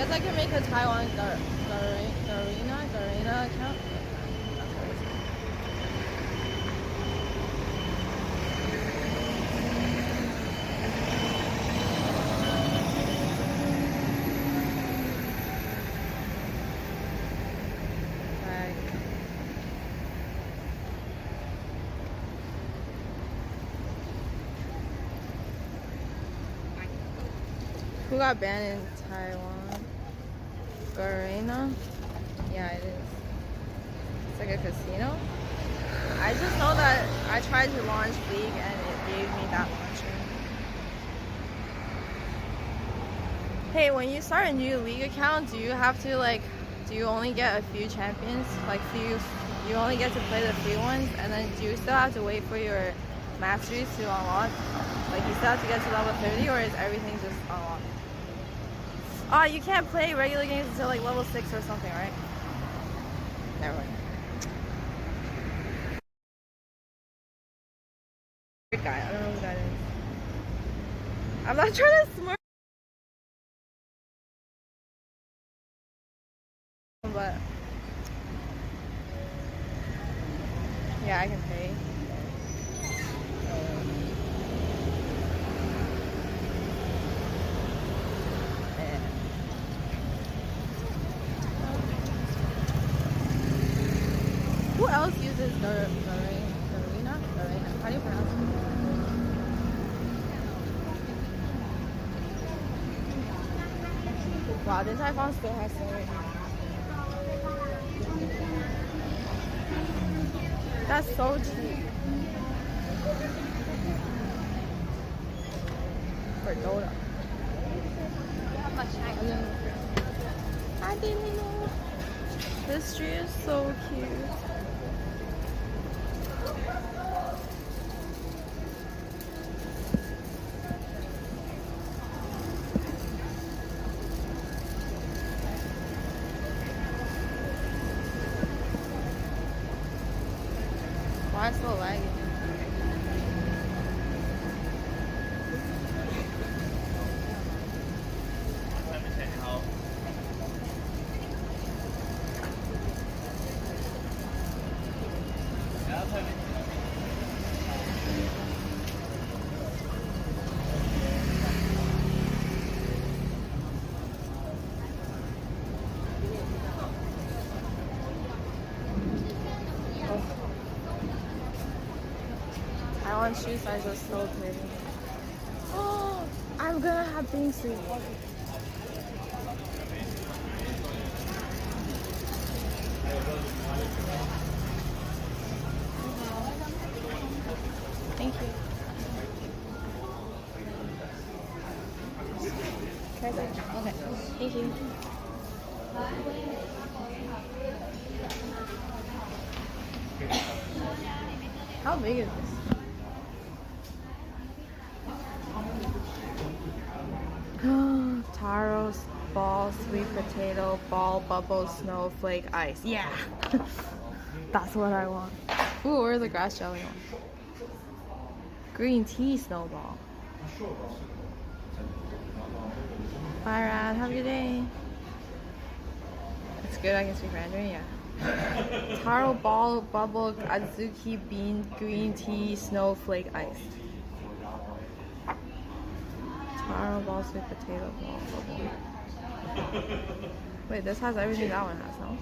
guess I can make a Taiwan Garena account. Who got banned in Taiwan? Garena? Yeah, it is. It's like a casino. I just know that I tried to launch League and it gave me that launcher. Hey, when you start a new League account, do you have to do you only get a few champions? Like you only get to play the free ones, and then do you still have to wait for your masteries to unlock? Like you still have to get to level 30, or is everything just unlocked? Oh, you can't play regular games until like level 6 or something, right? Never mind. Weird guy, I don't know who that is. I'm not trying to smirk, but yeah, I can pay. Who else uses Garena? How do you pronounce it? Wow, this iPhone still has so many. That's so cheap. For Dota. I didn't know. This tree is so cute. Why is it so laggy? Taiwan shoe size is so pretty. Oh, I'm gonna have Bingsu. Thank you. Okay, thank you. How big is this? Taros, ball, sweet potato, ball, bubble, snowflake, ice. Yeah! That's what I want. Ooh, where's the grass jelly one? Green tea snowball. Bye, Rad. Have a good day. It's good I can speak Mandarin, yeah. Taro, ball, bubble, azuki, bean, green tea, snowflake, ice. Taro, ball, sweet potato, ball, bubble. Wait, this has everything that one has, no?